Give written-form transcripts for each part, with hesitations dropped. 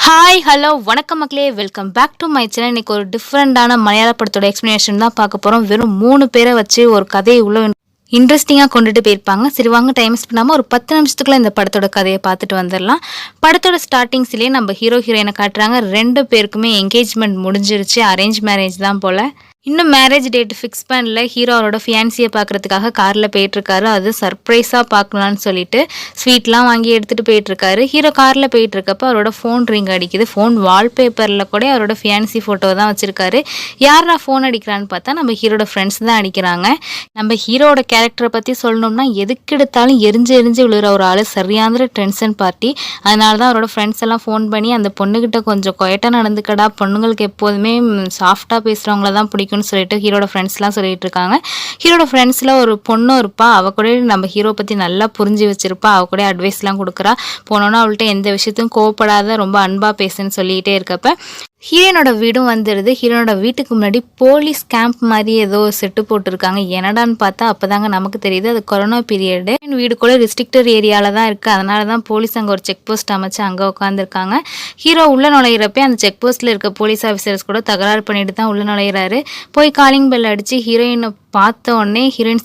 Hi hello வணக்கம் மக்களே, welcome back to my channel. இன்னைக்கு ஒரு டிஃப்ரெண்டான மலையாள படத்தோட எக்ஸ்பிளனேஷன் தான் பார்க்க போகிறோம். வெறும் 3 பேரை வச்சு ஒரு கதையை உள்ள இன்ட்ரெஸ்டிங்காக கொண்டுட்டு போயிருப்பாங்க. சரி வாங்க, டைம் ஸ்பெண்ட் பண்ணாமல் ஒரு 10 நிமிஷத்துக்குள்ள இந்த படத்தோட கதையை பார்த்துட்டு வந்துடலாம். படத்தோட ஸ்டார்டிங்ஸ்லேயே நம்ம ஹீரோயினை காட்டுறாங்க. 2 பேருக்குமே என்கேஜ்மெண்ட் முடிஞ்சிருச்சு. அரேஞ்ச் மேரேஜ் தான் போல். இன்னும் மேரேஜ் டேட் ஃபிக்ஸ் பண்ணல. ஹீரோ அவரோட ஃபியான்சியை பார்க்கறதுக்காக காரில் போயிட்டுருக்காரு. அது சர்ப்ரைஸாக பார்க்கலான்னு சொல்லிட்டு ஸ்வீட்லாம் வாங்கி எடுத்துகிட்டு போயிட்டுருக்காரு. ஹீரோ காரில் போயிட்டுருக்கப்போ அவரோட ஃபோன் ரிங் அடிக்குது. ஃபோன் வால்பேப்பரில் கூட அவரோட ஃபியான்சி ஃபோட்டோ தான் வச்சுருக்காரு. யாரா ஃபோன் அடிக்கிறான்னு பார்த்தா நம்ம ஹீரோட ஃப்ரெண்ட்ஸ் தான் அடிக்கிறாங்க. நம்ம ஹீரோட கேரக்டரை பற்றி சொல்லணும்னா எதுக்கு எடுத்தாலும் எரிஞ்சு எரிஞ்சு விழுற ஒரு ஆள், சரியான டென்ஷன் பார்ட்டி. அதனால தான் அவரோட ஃப்ரெண்ட்ஸ் எல்லாம் ஃபோன் பண்ணி அந்த பொண்ணுக்கிட்ட கொஞ்சம் கொயட்டாக நடந்துக்கடா, பொண்ணுங்களுக்கு எப்போதுமே சாஃப்டாக பேசுகிறவங்கள தான் பிடிக்கும்னு சொல்லிட்டு ஹீரோட ஃப்ரெண்ட்ஸ்லாம் சொல்லிட்டு இருக்காங்க. ஹீரோட ஃப்ரெண்ட்ஸில் ஒரு பொண்ணும் இருப்பா. அவ கூட நம்ம ஹீரோ பற்றி நல்லா புரிஞ்சு வச்சிருப்பா. அவ கூட அட்வைஸ்லாம் கொடுக்குறா. போனோன்னா அவள்கிட்ட எந்த விஷயத்தையும் கோவப்படாத, ரொம்ப அன்பாக பேசுன்னு சொல்லிகிட்டே இருக்கப்ப ஹீரோனோட வீடும் வந்துடுது. ஹீரோனோட வீட்டுக்கு முன்னாடி போலீஸ் கேம்ப் மாதிரி ஏதோ செட்டு போட்டிருக்காங்க. என்னடான்னு பார்த்தா அப்போதாங்க நமக்கு தெரியுது அது கொரோனா பீரியடு. வீடு கூட ரெஸ்ட்ரிக்டட் ஏரியாவில் தான் இருக்குது. அதனால தான் போலீஸ் அங்கே ஒரு செக் போஸ்ட் அமைச்சு அங்கே உட்காந்துருக்காங்க. ஹீரோ உள்ளே நுழையிறப்ப அந்த செக் போஸ்ட்டில் இருக்க போலீஸ் ஆஃபீஸர்ஸ் கூட தகராறு பண்ணிட்டு தான் உள்ளே நுழையிறாரு. போய் காலிங் பெல் அடித்து ஹீரோயினை பார்த்த உடனே ஹீரோயின்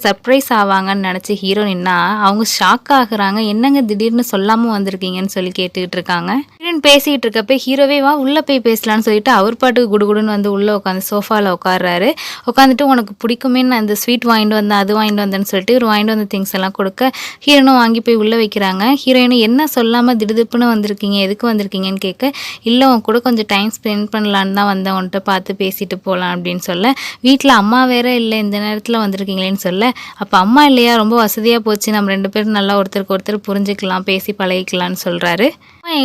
சர்ப்ரைஸ் ஆவாங்கன்னு நினச்சி ஹீரோயின்னா அவங்க ஷாக் ஆகுறாங்க. என்னங்க திடீர்னு சொல்லாமல் வந்திருக்கீங்கன்னு சொல்லி கேட்டுக்கிட்டு இருக்காங்க. ஹீரோயின் பேசிகிட்டு இருக்கப்ப ஹீரோவே வா உள்ளே போய் பேசலான்னு சொல்லிட்டு அவர் பாட்டுக்கு குடுகுடுன்னு வந்து உள்ளே உட்காந்து சோஃபாவில் உட்காடுறாரு. உட்காந்துட்டு உனக்கு பிடிக்குமே நான் அந்த ஸ்வீட் வாங்கிட்டு வந்தேன், அது வாங்கிட்டு வந்தேன்னு சொல்லிட்டு ஒரு வாங்கிட்டு வந்த திங்ஸ் எல்லாம் கொடுக்க ஹீரோனும் வாங்கி போய் உள்ளே வைக்கிறாங்க. ஹீரோயினும் என்ன சொல்லாமல் திடுதிப்புன்னு வந்திருக்கீங்க, எதுக்கு வந்திருக்கீங்கன்னு கேட்க, இல்லை உன் கூட கொஞ்சம் டைம் ஸ்பெண்ட் பண்ணலான்னு தான் வந்தேன், உன்கிட்ட பார்த்து பேசிட்டு போகலாம் அப்படின்னு சொல்ல, வீட்டில் அம்மா வேற இல்லை இந்த நேரத்தில் வந்திருக்கீங்களேன்னு சொல்ல, அப்போ அம்மா இல்லையா, ரொம்ப வசதியாக போச்சு, நம்ம 2 பேரும் நல்லா ஒருத்தருக்கு ஒருத்தர் புரிஞ்சுக்கலாம், பேசி பழகிக்கலான்னு சொல்கிறாரு.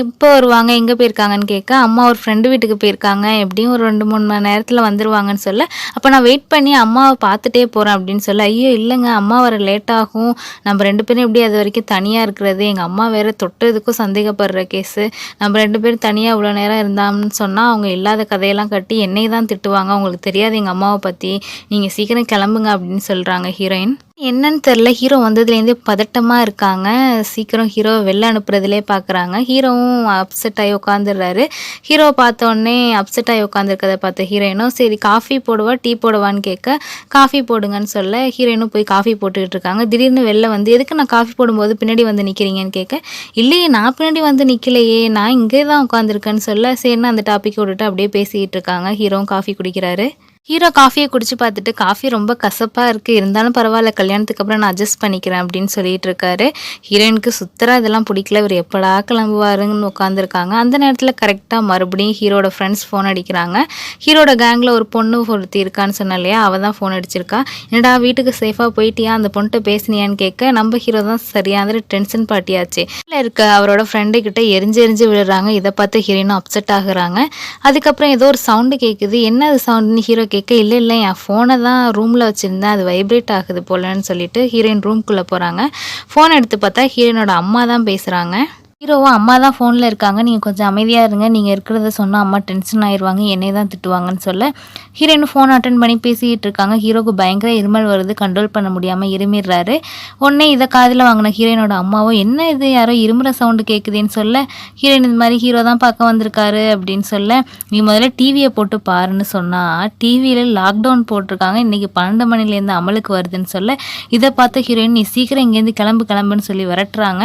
எப்போ வருவாங்க, எங்கே போயிருக்காங்கன்னு கேட்க, அம்மா ஒரு ஃப்ரெண்டு வீட்டுக்கு போயிருக்காங்க, எப்படியும் ஒரு 2-3 மணி நேரத்தில் வந்துடுவாங்கன்னு சொல்ல, அப்போ நான் வெயிட் பண்ணி அம்மாவை பார்த்துட்டே போகிறேன் அப்படின்னு சொல்ல, ஐயோ இல்லைங்க அம்மா வர லேட் ஆகும், நம்ம 2 பேரும் எப்படி அது வரைக்கும் தனியாக இருக்கிறது, எங்கள் அம்மா வேறு தொட்டதுக்கும் சந்தேகப்படுற கேஸு, நம்ம 2 பேரும் தனியாக இவ்வளோ நேரம் இருந்தாங்கன்னு சொன்னால் அவங்க இல்லாத கதையெல்லாம் கட்டி என்னை தான் திட்டுவாங்க, உங்களுக்கு தெரியாது எங்கள் அம்மாவை பற்றி, நீங்கள் சீக்கிரம் கிளம்புங்க அப்படின்னு சொல்கிறாங்க ஹீரோயின். என்னன்னு தெரில, ஹீரோ வந்ததுலேருந்தே பதட்டமாக இருக்காங்க. சீக்கிரம் ஹீரோவை வெளில அனுப்புறதுலே பார்க்குறாங்க. ஹீரோவும் அப்செட் ஆகி உட்காந்துடுறாரு. ஹீரோவை பார்த்தோன்னே அப்செட் ஆகி உட்காந்துருக்கதை பார்த்த ஹீரோயினும் சரி காஃபி போடுவா டீ போடுவான்னு கேட்க, காஃபி போடுங்கன்னு சொல்ல ஹீரோயினும் போய் காஃபி போட்டுக்கிட்டு இருக்காங்க. திடீர்னு வெளில வந்து எதுக்கு நான் காஃபி போடும்போது பின்னாடி வந்து நிற்கிறீங்கன்னு கேட்க, இல்லையே நான் பின்னாடி வந்து நிற்கலையே, நான் இங்கே தான் உட்காந்துருக்கேன்னு சொல்ல, சரின்னு அந்த டாபிக் விட்டுட்டு அப்படியே பேசிக்கிட்டு இருக்காங்க. ஹீரோவும் காஃபி குடிக்கிறாரு. ஹீரோ காஃபியை குடிச்சு பார்த்துட்டு காஃபி ரொம்ப கசப்பாக இருக்குது, இருந்தாலும் பரவாயில்ல கல்யாணத்துக்கு அப்புறம் நான் அட்ஜஸ்ட் பண்ணிக்கிறேன் அப்படின்னு சொல்லிட்டு இருக்காரு. ஹீரோயினுக்கு சுத்தராக இதெல்லாம் பிடிக்கல, இவர் எப்படா கிளம்புவாருன்னு உட்காந்துருக்காங்க. அந்த நேரத்தில் கரெக்டாக மறுபடியும் ஹீரோட ஃப்ரெண்ட்ஸ் ஃபோன் அடிக்கிறாங்க. ஹீரோட கேங்கில் ஒரு பொண்ணு ஒருத்தி இருக்கான்னு சொன்னா இல்லையா, அவள் தான் ஃபோன் அடிச்சிருக்கா. என்னடா வீட்டுக்கு சேஃபாக போயிட்டியா, அந்த பொண்ணுகிட்ட பேசினியான்னு கேட்க, நம்ம ஹீரோ தான் சரியான டென்ஷன் பார்ட்டியாச்சு இருக்க அவரோட ஃப்ரெண்டு கிட்ட எரிஞ்சு எரிஞ்சு விழுறாங்க. இதை பார்த்து ஹீரோயினும் அப்செட் ஆகுறாங்க. அதுக்கப்புறம் ஏதோ ஒரு சவுண்டு கேட்குது, என்ன அது சவுண்டுன்னு ஹீரோ கேட்க, இல்லை என் ஃபோனை தான் ரூமில் வச்சுருந்தேன், அது வைப்ரேட் ஆகுது போலன்னு சொல்லிட்டு ஹீரோயின் ரூம்குள்ளே போகிறாங்க. ஃபோன் எடுத்து பார்த்தா ஹீரோயினோட அம்மா தான் பேசுகிறாங்க. ஹீரோவும் அம்மா தான் ஃபோனில் இருக்காங்க, நீங்கள் கொஞ்சம் அமைதியாக இருங்க, நீங்கள் இருக்கிறத சொன்னால் அம்மா டென்ஷன் ஆயிடுவாங்க, என்னை தான் திட்டுவாங்கன்னு சொல்ல ஹீரோயின் ஃபோன் அட்டன் பண்ணி பேசிக்கிட்டு இருக்காங்க. ஹீரோக்கு பயங்கர இருமல் வருது, கண்ட்ரோல் பண்ண முடியாமல் இருமிடுறாரு. உடனே இதை காதில் வாங்கின ஹீரோயினோட அம்மாவும் என்ன இது யாரோ இருமுறை சவுண்டு கேட்குதுன்னு சொல்ல, ஹீரோயின் இது மாதிரி ஹீரோ தான் பார்க்க வந்திருக்காரு அப்படின்னு சொல்ல, நீ முதல்ல டிவியை போட்டு பாருன்னு சொன்னால் டிவியில் லாக்டவுன் போட்டிருக்காங்க, இன்றைக்கி 12 மணிலேருந்து அமலுக்கு வருதுன்னு சொல்ல, இதை பார்த்து ஹீரோயின் நீ சீக்கிரம் இங்கேருந்து கிளம்புன்னு சொல்லி விரட்டுறாங்க.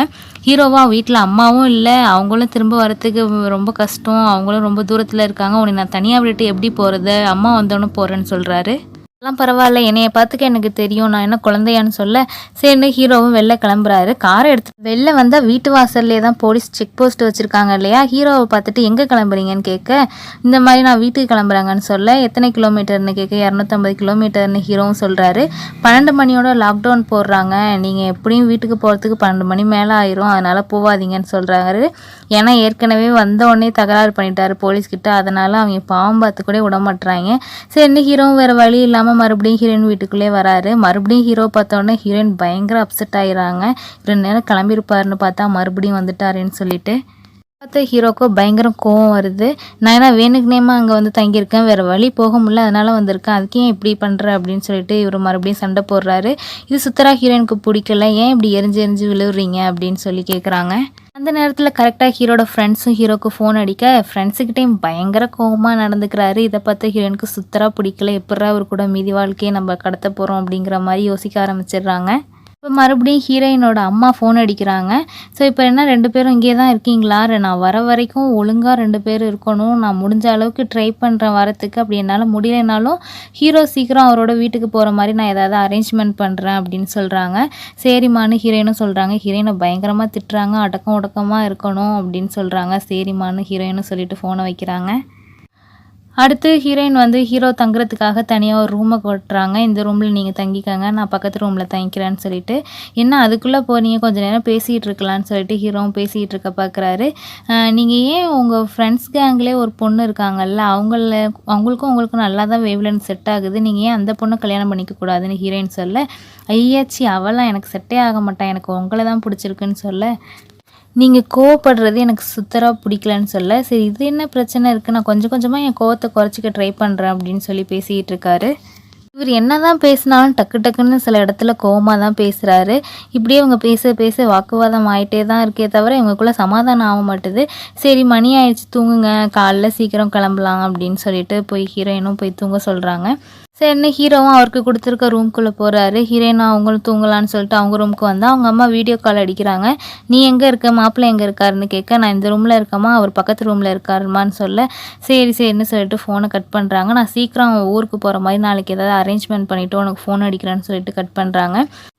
ஹீரோவா வீட்டில் அம்மாவும் இல்லை, அவங்களும் திரும்ப வரத்துக்கு ரொம்ப கஷ்டம், அவங்களும் ரொம்ப தூரத்தில் இருக்காங்க, உன்னை நான் தனியாக விட்டுட்டு எப்படி போகிறது, அம்மா வந்தோன்னு போகிறேன்னு சொல்கிறாரு. எல்லாம் பரவாயில்ல, என்னைய பார்த்துக்க எனக்கு தெரியும், நான் என்ன குழந்தையான்னு சொல்ல, சரின்னு ஹீரோவும் வெளில கிளம்புறாரு. காரை எடுத்து வெளில வந்தால் வீட்டு வாசல்லே தான் போலீஸ் செக் போஸ்ட் வச்சுருக்காங்க இல்லையா. ஹீரோவை பார்த்துட்டு எங்கே கிளம்புறீங்கன்னு கேட்க, இந்த மாதிரி நான் வீட்டுக்கு கிளம்புறாங்கன்னு சொல்ல, எத்தனை கிலோமீட்டர்னு கேட்க, 250 கிலோமீட்டர்னு ஹீரோவும் சொல்கிறாரு. 12 மணியோட லாக்டவுன் போடுறாங்க, நீங்கள் எப்படியும் வீட்டுக்கு போகிறதுக்கு 12 மணி மேலே ஆயிரும், அதனால் போகாதீங்கன்னு சொல்கிறாரு. ஏன்னா ஏற்கனவே வந்தோடனே தகராறு பண்ணிட்டாரு போலீஸ்கிட்ட, அதனால் அவங்க பாவம் பார்த்து கூட விட மாட்டுறாங்க. சரின்னு ஹீரோவும் வேறு வழி இல்லாமல் மறுபடியும் ஹீரோயின் வீட்டுக்குள்ளே வராரு. மறுபடியும் ஹீரோ பார்த்தோன்னே ஹீரோயின் பயங்கர அப்செட் ஆகிறாங்க. 2 நேரம் கிளம்பியிருப்பாருன்னு பார்த்தா மறுபடியும் வந்துட்டாருன்னு சொல்லிட்டு பார்த்த ஹீரோக்கோ பயங்கர கோவம் வருது. நான் ஏன்னா வேணுக்குனேமா அங்கே வந்து தங்கியிருக்கேன், வேறு வழி போக முடியல, அதனால வந்திருக்கேன், அதுக்கு ஏன் இப்படி பண்ணுற அப்படின்னு சொல்லிட்டு இவர் மறுபடியும் சண்டை போடுறாரு. இது சுத்தரா ஹீரோயினுக்கு பிடிக்கல, ஏன் இப்படி எரிஞ்சு எரிஞ்சு விழுவுறீங்க அப்படின்னு சொல்லி கேட்குறாங்க. அந்த நேரத்தில் கரெக்டாக ஹீரோட ஃப்ரெண்ட்ஸும் ஹீரோக்கு ஃபோன் அடிக்க ஃப்ரெண்ட்ஸுக்கிட்டையும் பயங்கர கோவமாக நடந்துக்கிறாரு. இதை பார்த்து ஹீரோயினுக்கு சுத்தராக பிடிக்கல, எப்படா அவர் கூட மீதி வாழ்க்கையை நம்ம கடத்த போகிறோம் அப்படிங்கிற மாதிரி யோசிக்க ஆரம்பிச்சிடுறாங்க. இப்போ மறுபடியும் ஹீரோயினோட அம்மா ஃபோன் அடிக்கிறாங்க. ஸோ இப்போ என்ன 2 பேரும் இங்கே தான் இருக்கீங்களா? நான் வர வரைக்கும் ஒழுங்காக 2 பேர் இருக்கணும், நான் முடிஞ்ச அளவுக்கு ட்ரை பண்ணுறேன் வரத்துக்கு, அப்படி என்னால் முடியலைனாலும் ஹீரோ சீக்கிரம் அவரோட வீட்டுக்கு போகிற மாதிரி நான் ஏதாவது அரேஞ்ச்மெண்ட் பண்ணுறேன் அப்படின்னு சொல்கிறாங்க. சரிம்மான்னு ஹீரோயினும் சொல்கிறாங்க. ஹீரோயினை பயங்கரமாக திட்டுறாங்க, அடக்கம் ஒடக்கமாக இருக்கணும் அப்படின்னு சொல்கிறாங்க. சரிம்மான்னு ஹீரோயினும் சொல்லிட்டு ஃபோனை வைக்கிறாங்க. அடுத்து ஹீரோயின் வந்து ஹீரோ தங்குறதுக்காக தனியாக ஒரு ரூமை கொட்டுறாங்க. இந்த ரூமில் நீங்கள் தங்கிக்கங்க, நான் பக்கத்து ரூமில் தங்கிக்கிறேன்னு சொல்லிட்டு. என்ன அதுக்குள்ளே போனீங்க, கொஞ்சம் நேரம் பேசிகிட்டு இருக்கலான்னு சொல்லிட்டு ஹீரோவும் பேசிகிட்டு இருக்க பார்க்குறாரு. நீங்கள் ஏன் உங்கள் ஃப்ரெண்ட்ஸ் கேங்லேயே ஒரு பொண்ணு இருக்காங்கல்ல, அவங்களுக்கும் உங்களுக்கும் நல்லா தான் வேவ்லென்த் செட் ஆகுது, நீங்கள் ஏன் அந்த பொண்ணை கல்யாணம் பண்ணிக்க கூடாதுன்னு ஹீரோயின் சொல்ல, ஐயாச்சி அவளாம் எனக்கு செட்டே ஆக மாட்டான், எனக்கு உங்களை தான் பிடிச்சிருக்குன்னு சொல்ல, நீங்கள் கோவப்படுறது எனக்கு சுத்தராக பிடிக்கலன்னு சொல்ல, சரி இது என்ன பிரச்சனை இருக்குது, நான் கொஞ்சம் கொஞ்சமாக என் கோவத்தை குறைச்சிக்க ட்ரை பண்ணுறேன் அப்படின்னு சொல்லி பேசிகிட்டு இருக்காரு. இவர் என்ன தான் பேசினாலும் டக்கு டக்குன்னு சில இடத்துல கோவமாக தான் பேசுகிறாரு. இப்படியே இவங்க பேச பேச வாக்குவாதம் ஆகிட்டே தான் இருக்கே தவிர இவங்களுக்குள்ளே சமாதானம் ஆக மாட்டுது. சரி மணி ஆயிடுச்சு தூங்குங்க, காலைல சீக்கிரம் கிளம்பலாம் அப்படின்னு சொல்லிட்டு போய் ஹீரோயினும் போய் தூங்க சொல்கிறாங்க. சரின்னு ஹீரோவும் அவருக்கு கொடுத்துருக்க ரூம்குள்ளே போகிறாரு. ஹீரோயின் அவங்களும் தூங்கலான்னு சொல்லிட்டு அவங்க ரூமுக்கு வந்தால் அவங்க அம்மா வீடியோ கால் அடிக்கிறாங்க. நீ எங்கே இருக்க, மாப்பிள்ளை எங்கே இருக்காருன்னு கேட்க, நான் இந்த ரூமில் இருக்கம்மா, அவர் பக்கத்து ரூமில் இருக்காருமான்னு சொல்ல, சரின்னு சொல்லிட்டு ஃபோனை கட் பண்ணுறாங்க. நான் சீக்கிரம் ஊருக்கு போகிற மாதிரி நாளைக்கு ஏதாவது அரேஞ்ச்மெண்ட் பண்ணிவிட்டு உனக்கு ஃபோன் அடிக்கிறேன்னு சொல்லிட்டு கட் பண்ணுறாங்க.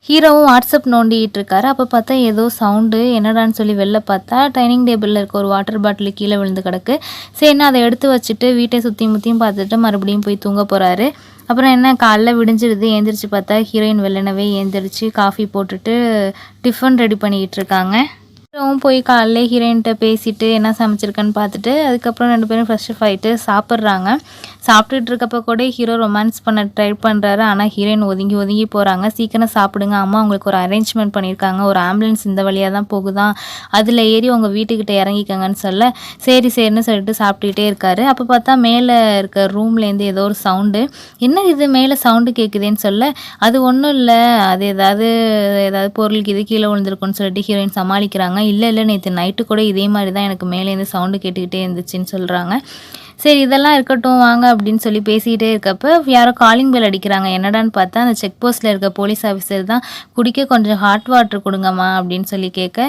ஹீரோவும் வாட்ஸ்அப் நோண்டிகிட்டு இருக்காரு. அப்போ பார்த்தா ஏதோ சவுண்டு, என்னடான்னு சொல்லி வெளில பார்த்தா டைனிங் டேபிளில் இருக்க ஒரு வாட்டர் பாட்டில் கீழே விழுந்து கிடக்கு. சரின்னு அதை எடுத்து வச்சுட்டு வீட்டை சுற்றி முற்றியும் பார்த்துட்டு மறுபடியும் போய் தூங்க போகிறாரு. அப்புறம் என்ன காலைல விடிஞ்சிடுது. ஏந்திரிச்சு பார்த்தா ஹீரோயின் வெள்ளனவே ஏந்திரிச்சு காஃபி போட்டுட்டு டிஃபன் ரெடி பண்ணிக்கிட்டு இருக்காங்க. ஹீரோவும் போய் காலைல ஹீரோயின்கிட்ட பேசிட்டு என்ன சமைச்சிருக்கேன்னு பார்த்துட்டு அதுக்கப்புறம் 2 பேரும் ஃப்ரெஷ் அப் ஆகிட்டு சாப்பிட்றாங்க. சாப்பிட்டுட்டு இருக்கப்போ கூட ஹீரோ ரொமான்ஸ் பண்ண ட்ரை பண்ணுறாரு. ஆனால் ஹீரோயின் ஒதுங்கி ஒதுங்கி போகிறாங்க. சீக்கிரம் சாப்பிடுங்க, அம்மா உங்களுக்கு ஒரு அரேஞ்ச்மெண்ட் பண்ணியிருக்காங்க, ஒரு ஆம்புலன்ஸ் இந்த வழியாக தான் போகுதான், அதில் ஏறி உங்கள் வீட்டுக்கிட்ட இறங்கிக்கங்கன்னு சொல்ல, சரின்னு சொல்லிட்டு சாப்பிட்டுக்கிட்டே இருக்காரு. அப்போ பார்த்தா மேலே இருக்க ரூம்லேருந்து ஏதோ ஒரு சவுண்டு, என்ன இது மேலே சவுண்டு கேட்குதுன்னு சொல்ல, அது ஒன்றும் இல்லை, அது ஏதாவது பொருளுக்கு இது கீழே விழுந்திருக்குன்னு சொல்லிட்டு ஹீரோயின் சமாளிக்கிறாங்க. இல்லை நேற்று நைட்டு கூட இதே மாதிரி தான் எனக்கு மேலேருந்து சவுண்டு கேட்டுக்கிட்டே இருந்துச்சுன்னு சொல்கிறாங்க. சரி இதெல்லாம் இருக்கட்டும் வாங்க அப்படின்னு சொல்லி பேசிக்கிட்டே இருக்கப்போ யாரோ காலிங் பெல் அடிக்கிறாங்க. என்னடான்னு பார்த்தா அந்த செக் போஸ்ட்டில் இருக்க போலீஸ் ஆஃபீஸர் தான், குடிக்க கொஞ்சம் ஹாட் வாட்டர் கொடுங்கம்மா அப்படின்னு சொல்லி கேட்க,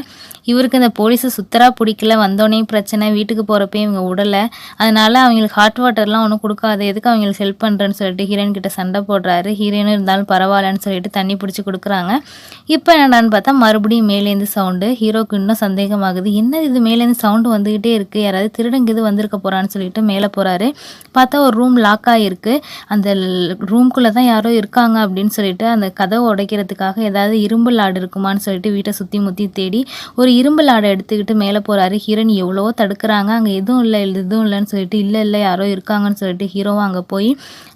இவருக்கு இந்த போலீஸை சுத்தராக பிடிக்கல, வந்தோடனே பிரச்சனை, வீட்டுக்கு போகிறப்ப இவங்க விடலை, அதனால் அவங்களுக்கு ஹாட் வாட்டர்லாம் ஒன்றும் கொடுக்காது, எதுக்கு அவங்களுக்கு ஹெல்ப் பண்ணுறேன்னு சொல்லிட்டு ஹீரோயின் கிட்ட சண்டை போடுறாரு. ஹீரோயினும் இருந்தாலும் பரவாயில்லன்னு சொல்லிட்டு தண்ணி பிடிச்சி கொடுக்குறாங்க. இப்போ என்னடான்னு பார்த்தா மறுபடியும் மேலேருந்து சவுண்டு. ஹீரோக்கு இன்னும் சந்தேகமாகுது, என்ன இது மேலேருந்து சவுண்டு வந்துக்கிட்டே இருக்குது, யாராவது திருடங்க இது வந்திருக்க போகிறான்னு சொல்லிட்டு மேலே போகிறாரு. பார்த்தா ஒரு ரூம் லாக் ஆகிருக்கு. அந்த ரூம்குள்ளே தான் யாரோ இருக்காங்க அப்படின்னு சொல்லிட்டு அந்த கதவை உடைக்கிறதுக்காக ஏதாவது இரும்பு லாடு இருக்குமான்னு சொல்லிட்டு வீட்டை சுற்றி முற்றி தேடி ஒரு இரும்பு லாடை எடுத்துக்கிட்டு மேலே போகிறாரு. ஹீரோயின் எவ்வளவோ தடுக்கிறாங்க, அங்கே எதுவும் இல்லைன்னு சொல்லிட்டு இல்லை யாரோ இருக்காங்கன்னு சொல்லிட்டு ஹீரோவும் அங்கே போய்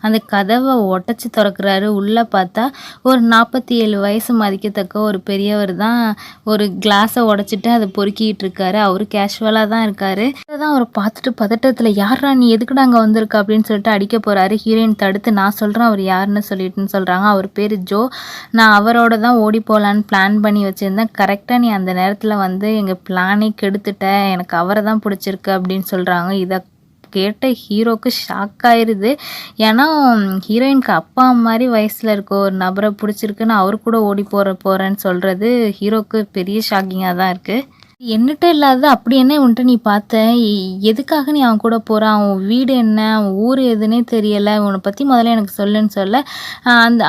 அந்த கதவை உடச்சி திறக்கிறாரு. உள்ளே பார்த்தா ஒரு 47 வயசு மதிக்கத்தக்க ஒரு பெரியவர் தான் ஒரு கிளாஸை உடச்சிட்டு அதை பொறுக்கிட்டு இருக்காரு. அவரு கேஷுவலாக தான் இருக்காரு. அதான் அவரை பார்த்துட்டு பதட்டத்தில், யாரா நீ எதுக்குடா அங்கே வந்திருக்க அப்படின்னு சொல்லிட்டு அடிக்க போகிறாரு. ஹீரோயின் தடுத்து, நான் சொல்கிறேன் அவர் யாருன்னு சொல்லிட்டுன்னு சொல்கிறாங்க. அவர் பேர் ஜோ, நான் அவரோட தான் ஓடி போகலான்னு பிளான் பண்ணி வச்சுருந்தேன், கரெக்டாக நீ அந்த நேரத்தில் வந்து எங்கள் பிளானே கெடுத்துட்ட, எனக்கு அவரை தான் பிடிச்சிருக்கு அப்படின்னு சொல்கிறாங்க. இதை கேட்ட ஹீரோக்கு ஷாக் ஆயிடுது. ஏன்னா ஹீரோயினுக்கு அப்பா மாதிரி வயசில் இருக்க ஒரு நபரை பிடிச்சிருக்குன்னு அவர் கூட ஓடி போகிறேன்னு சொல்கிறது ஹீரோக்கு பெரிய ஷாக்கிங்காக தான் இருக்குது. என்னட்ட இல்லாத அப்படி என்ன உன்ட்ட நீ பார்த்த, எதுக்காக நீ அவன் கூட போகிற, அவன் வீடு என்ன, அவன் ஊர் எதுன்னே தெரியலை, உன்னை பற்றி முதல்ல எனக்கு சொல்லுன்னு சொல்ல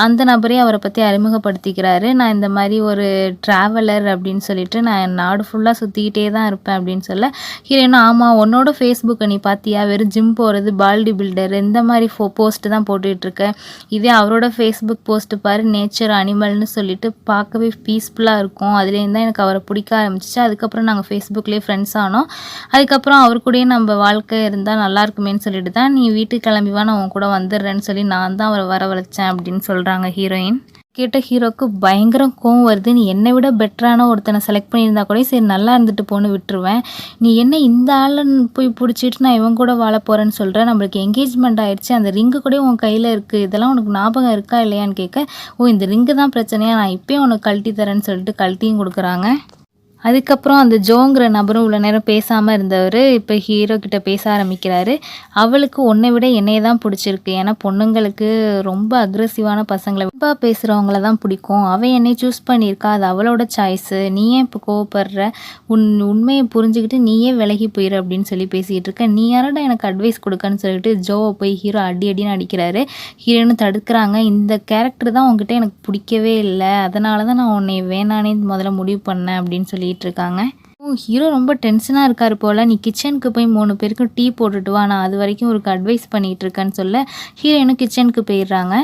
அந்த நபரே அவரை பற்றி அறிமுகப்படுத்திக்கிறாரு. நான் இந்த மாதிரி ஒரு ட்ராவலர் அப்படின்னு சொல்லிட்டு நான் நாடு ஃபுல்லாக சுற்றிக்கிட்டே தான் இருப்பேன் அப்படின்னு சொல்ல, ஹீரோயினும் ஆமாம் உன்னோட ஃபேஸ்புக்கை நீ பார்த்தியா, வெறும் ஜிம் போகிறது, பாடி பில்டர் இந்த மாதிரி போஸ்ட்டு தான் போட்டுட்ருக்க, இதே அவரோட ஃபேஸ்புக் போஸ்ட்டு பாரு, நேச்சர் அனிமல்னு சொல்லிட்டு பார்க்கவே பீஸ்ஃபுல்லாக இருக்கும், அதுலேருந்து தான் எனக்கு அவரை பிடிக்க ஆரம்பிச்சிச்சு. அதுக்கப்புறம் நாங்கள் ஃபேஸ்புக்லேயே ஃப்ரெண்ட்ஸ் ஆனோம், அதுக்கப்புறம் அவர் கூடயே நம்ம வாழ்க்கை இருந்தால் நல்லா இருக்குமேன்னு சொல்லிட்டு தான் நீ வீட்டுக்கு கிளம்பிவா நான் உன் கூட வந்துடுறேன்னு சொல்லி நான் தான் அவரை வரவழைச்சேன் அப்படின்னு சொல்கிறாங்க ஹீரோயின். கேட்ட ஹீரோக்கு பயங்கரம் கோவம் வருது. நீ என்னை விட பெட்டரான ஒருத்தனை செலக்ட் பண்ணியிருந்தா கூட சரி நல்லா இருந்துட்டு போன்னு விட்டுருவேன். நீ என்ன இந்த ஆளன்னு போய் பிடிச்சிட்டு நான் இவன் கூட வாழ போகிறேன்னு சொல்கிறேன். நம்மளுக்கு என்கேஜ்மெண்ட் ஆயிடுச்சு. அந்த ரிங்கு கூட உன் கையில் இருக்குது. இதெல்லாம் உனக்கு ஞாபகம் இருக்கா இல்லையான்னு கேட்க, ஓ இந்த ரிங்கு தான் பிரச்சனையா, நான் இப்போயே உனக்கு கழட்டி தரேன்னு சொல்லிட்டு கழட்டியும் கொடுக்குறாங்க. அதுக்கப்புறம் அந்த ஜோங்கிற நபரும் இவ்வளோ நேரம் பேசாமல் இருந்தவர் இப்போ ஹீரோ கிட்ட பேச ஆரம்பிக்கிறாரு. அவளுக்கு உன்னை விட என்னைய தான் பிடிச்சிருக்கு. ஏன்னா பொண்ணுங்களுக்கு ரொம்ப அக்ரெசிவான பசங்களை ரொம்ப பேசுகிறவங்கள தான் பிடிக்கும். அவள் என்னை சூஸ் பண்ணியிருக்கா, அது அவளோட சாய்ஸு. நீ ஏன் இப்போ கோவப்படுற, உண்மையை புரிஞ்சுக்கிட்டு நீயே விலகி போயிரு அப்படின்னு சொல்லி பேசிகிட்டு இருக்க. நீ யாரோட எனக்கு அட்வைஸ் கொடுக்கன்னு சொல்லிட்டு ஜோவை போய் ஹீரோ அடின்னு அடிக்கிறாரு. ஹீரோன்னு தடுக்கிறாங்க. இந்த கேரக்டர் தான் உங்ககிட்ட எனக்கு பிடிக்கவே இல்லை, அதனால தான் நான் உன்னை வேணானே முதல்ல முடிவு பண்ணேன் அப்படின்னு சொல்லிட்டு இருக்காங்க. ஹீரோ ரொம்ப டென்ஷனாக இருக்கார் போல். நீ கிச்சனுக்கு போய் 3 பேருக்கும் டீ போட்டுட்டு வா, நான் அது வரைக்கும் ஒரு அட்வைஸ் பண்ணிகிட்டு இருக்கேன்னு சொல்ல ஹீரோயினும் கிச்சனுக்கு போயிடுறாங்க.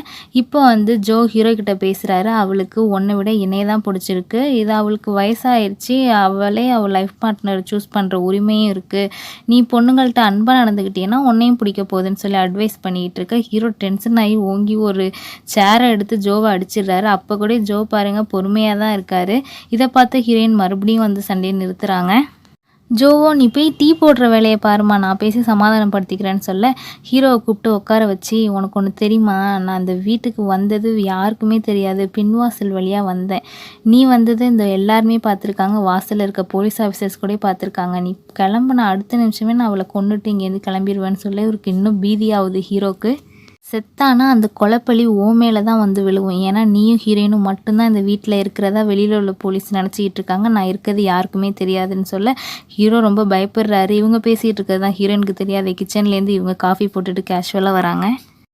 இப்போ வந்து ஜோ ஹீரோ கிட்ட பேசுகிறாரு. அவளுக்கு உன்னை விட என்னைய தான் பிடிச்சிருக்கு, இது அவளுக்கு வயசாகிடுச்சு, அவளே அவள் லைஃப் பார்ட்னர் சூஸ் பண்ணுற உரிமையும் இருக்குது. நீ பொண்ணுங்கள்ட்ட அன்பாக நடந்துக்கிட்டேன்னா உன்னையும் பிடிக்க போகுதுன்னு சொல்லி அட்வைஸ் பண்ணிகிட்டு இருக்க. ஹீரோ டென்ஷன் ஆகி ஓங்கி ஒரு சேரை எடுத்து ஜோவை அடிச்சிடுறாரு. அப்போ கூட ஜோ பாருங்கள் பொறுமையாக தான் இருக்கார். இதை பார்த்து ஹீரோயின் மறுபடியும் வந்து சண்டையை நிறுத்துறாங்க. ஜோவோ நீ போய் டீ போடுற வேலையை பாருமா, நான் பேசி சமாதானப்படுத்திக்கிறேன்னு சொல்ல ஹீரோவை கூப்பிட்டு உட்கார வச்சு, உனக்கு ஒன்று தெரியுமா, நான் அந்த வீட்டுக்கு வந்தது யாருக்குமே தெரியாது, பின்வாசல் வழியாக வந்தேன். நீ வந்தது இந்த எல்லாருமே பார்த்துருக்காங்க, வாசலில் இருக்க போலீஸ் ஆஃபீஸர்ஸ் கூட பார்த்துருக்காங்க. நீ கிளம்புன அடுத்த நிமிஷமே நான் அவளை கொண்டுட்டு இங்கேருந்து கிளம்பிடுவேன்னு சொல்லி இவருக்கு இன்னும் பீதியாகுது ஹீரோக்கு. செத்தானா அந்த கொலைப்பழி ஓ மேலே தான் வந்து விழுவும். ஏன்னா நீயும் ஹீரோயினும் மட்டும்தான் இந்த வீட்டில் இருக்கிறதா வெளியில் உள்ள போலீஸ் நினச்சிக்கிட்டு இருக்காங்க, நான் இருக்கிறது யாருக்குமே தெரியாதுன்னு சொல்ல ஹீரோ ரொம்ப பயப்படுறாரு. இவங்க பேசிகிட்டு இருக்கிறது தான் ஹீரோயினுக்கு தெரியாது. கிச்சன்லேருந்து இவங்க காஃபி போட்டுட்டு கேஷுவலாக வராங்க.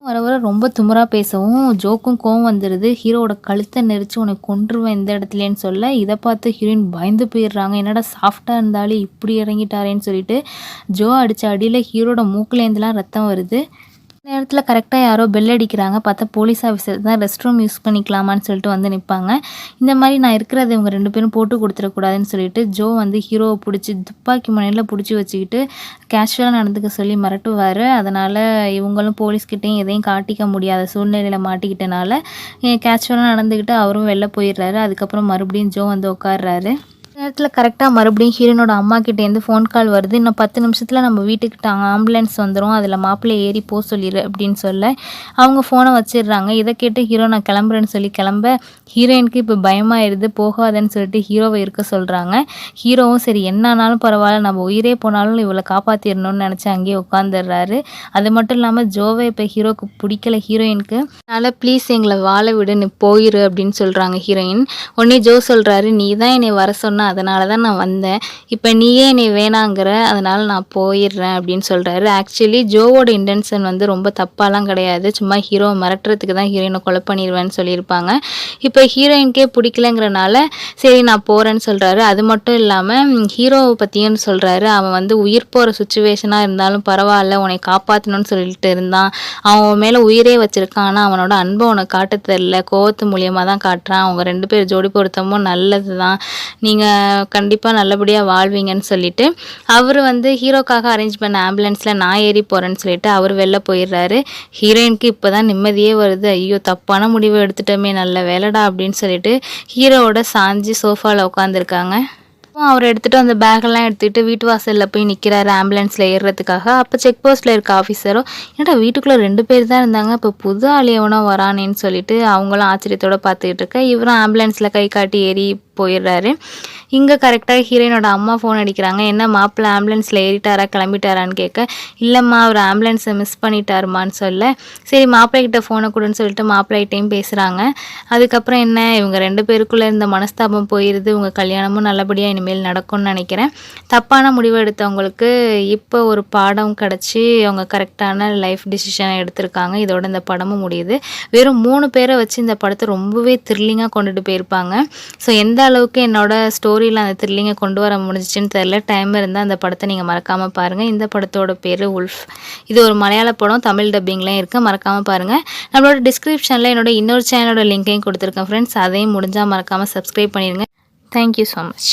வர ரொம்ப துமுறாக பேசவும் ஜோக்கும் கோவம் வந்துடுது. ஹீரோவோட கழுத்தை நெரிச்சு உனக்கு கொன்றுவேன் இந்த இடத்துலேன்னு சொல்ல இதை பார்த்து ஹீரோயின் பயந்து போயிடுறாங்க. என்னடா சாஃப்டாக இருந்தாலே இப்படி இறங்கிட்டாரேன்னு சொல்லிட்டு ஜோ அடித்த அடியில் ஹீரோட மூக்குலேருந்துலாம் ரத்தம் வருது. நேரத்தில் கரெக்டாக யாரோ பெல் அடிக்கிறாங்க. பார்த்தா போலீஸ் ஆஃபீஸர் தான். ரெஸ்ட் ரூம் யூஸ் பண்ணிக்கலாமான்னு சொல்லிட்டு வந்து நிற்பாங்க. இந்த மாதிரி நான் இருக்கிறத இவங்க 2 பேரும் போட்டு கொடுத்துடக்கூடாதுன்னு சொல்லிட்டு ஜோ வந்து ஹீரோவை பிடிச்சி துப்பாக்கி முனையில் பிடிச்சி வச்சுக்கிட்டு கேஷுவலாக நடந்துக்க சொல்லி மிரட்டுவார். அதனால் இவங்களும் போலீஸ்கிட்டையும் எதையும் காட்டிக்க முடியாத சூழ்நிலையில் மாட்டிக்கிட்டனால கேஷுவலாக நடந்துக்கிட்டு அவரும் வெளில போயிடுறாரு. அதுக்கப்புறம் மறுபடியும் ஜோ வந்து உட்காடுறாரு. நேரத்தில் கரெக்டாக மறுபடியும் ஹீரோனோட அம்மா கிட்டேருந்து ஃபோன் கால் வருது. இன்னும் 10 நிமிஷத்தில் நம்ம வீட்டுக்கிட்ட ஆம்புலன்ஸ் வந்துடும், அதில் மாப்பிள்ளை ஏறி போக சொல்லிடு அப்படின்னு சொல்ல அவங்க ஃபோனை வச்சிடுறாங்க. இதை கேட்டு ஹீரோ நான் கிளம்புறேன்னு சொல்லி கிளம்ப ஹீரோயினுக்கு இப்போ பயமாயிடுது. போகாதன்னு சொல்லிட்டு ஹீரோவை இருக்க சொல்கிறாங்க. ஹீரோவும் சரி என்னானாலும் பரவாயில்ல, நம்ம உயிரே போனாலும் இவளை காப்பாற்றிடணும்னு நினச்சி அங்கேயே உட்காந்துடுறாரு. அது மட்டும் இல்லாமல் ஜோவை இப்போ ஹீரோக்கு பிடிக்கல ஹீரோயினுக்கு. அதனால் ப்ளீஸ் எங்களை வாழ விடு, நீ போயிரு அப்படின்னு சொல்கிறாங்க ஹீரோயின். உடனே ஜோ சொல்கிறாரு, நீ தான் என்னை வர சொன்ன, அதனால தான் நான் வந்தேன், இப்போ நீயே என்னை வேணாங்கிற, அதனால் நான் போயிடுறேன் அப்படின்னு சொல்கிறாரு. ஆக்சுவலி ஜோவோட இன்டென்ஷன் வந்து ரொம்ப தப்பாலாம் கிடையாது, சும்மா ஹீரோவை மிரட்டுறதுக்கு தான் ஹீரோயினை கொலை பண்ணிடுவேன்னு சொல்லியிருப்பாங்க. இப்போ ஹீரோயின்கே பிடிக்கலங்கிறனால சரி நான் போகிறேன்னு சொல்கிறாரு. அது மட்டும் இல்லாமல் ஹீரோவை பற்றியும் சொல்கிறாரு. அவன் வந்து உயிர் போகிற சுச்சுவேஷனாக இருந்தாலும் பரவாயில்ல, உன்னை காப்பாற்றணும்னு சொல்லிட்டு இருந்தான், அவன் மேலே உயிரே வச்சுருக்கான், ஆனால் அவனோட அன்பை உனக்கு காட்ட தெரில, கோவத்து மூலியமாக தான் காட்டுறான், அவங்க 2 பேர் ஜோடி பொருத்தமும் நல்லது தான், நீங்கள் கண்டிப்பாக நல்லபடியாக வாழ்வீங்கன்னு சொல்லிட்டு அவர் வந்து ஹீரோக்காக அரேஞ்ச் பண்ண ஆம்புலன்ஸில் நான் ஏறி போகிறேன்னு சொல்லிட்டு அவர் வெளில போயிடுறாரு. ஹீரோயினுக்கு இப்போ தான் நிம்மதியே வருது. ஐயோ தப்பான முடிவு எடுத்துட்டோமே, நல்ல வேலைடா அப்படின்னு சொல்லிட்டு ஹீரோவோட சாஞ்சி சோஃபாவில் உட்காந்துருக்காங்க. அவர் எடுத்துகிட்டு அந்த பேக்கெல்லாம் எடுத்துக்கிட்டு வீட்டு வாசலில் போய் நிற்கிறாரு ஆம்புலன்ஸில் ஏறுறதுக்காக. அப்போ செக் போஸ்ட்டில் இருக்க ஆஃபீஸரோ என்னடா வீட்டுக்குள்ளே 2 பேர் தான் இருந்தாங்க, இப்போ புது ஆளியவனோ வரானேன்னு சொல்லிட்டு அவங்களும் ஆச்சரியத்தோடு பார்த்துக்கிட்டு இருக்க இவரும் ஆம்புலன்ஸில் கை காட்டி ஏறி போயிடுறாரு. இங்கே கரெக்டாக ஹீரோயினோட அம்மா ஃபோன் அடிக்கிறாங்க. என்ன மாப்பிள்ளை ஆம்புலன்ஸில் ஏறிட்டாரா கிளம்பிட்டாரான்னு கேட்க இல்லைம்மா அவர் ஆம்புலன்ஸை மிஸ் பண்ணிட்டாருமான்னு சொல்ல சரி மாப்பிள்ளைகிட்ட ஃபோனை கொடுன்னு சொல்லிட்டு மாப்பிள்ளைகிட்டையும் பேசுகிறாங்க. அதுக்கப்புறம் என்ன இவங்க 2 பேருக்குள்ளே இருந்த மனஸ்தாபம் போயிடுது. இவங்க கல்யாணமும் நல்லபடியாக இனிமேல் நடக்கும்னு நினைக்கிறேன். தப்பான முடிவு எடுத்தவங்களுக்கு இப்போ ஒரு பாடம் கிடச்சி அவங்க கரெக்டான லைஃப் டிசிஷனை எடுத்திருக்காங்க. இதோட இந்த படமும் முடியுது. வெறும் 3 பேரை வச்சு இந்த படத்தை ரொம்பவே த்ரில்லிங்காக கொண்டுட்டு போயிருப்பாங்க. ஸோ எந்த அளவுக்கு என்னோட ஸ்டோரியில் அந்த த்ரில்லிங்கை கொண்டு வர முடிஞ்சிச்சுன்னு தெரில. டைம் இருந்தால் அந்த படத்தை நீங்கள் மறக்காமல் பாருங்கள். இந்த படத்தோட பேர் உல்ஃப். இது ஒரு மலையாள படம், தமிழ் டப்பிங்லேயும் இருக்குது, மறக்காமல் பாருங்கள். நம்மளோட டிஸ்கிரிப்ஷனில் என்னோட இன்னொரு சேனலோட லிங்கையும் கொடுத்துருக்கேன் ஃப்ரெண்ட்ஸ், அதையும் முடிஞ்சால் மறக்காமல் சப்ஸ்கிரைப் பண்ணிடுங்க. Thank you so much.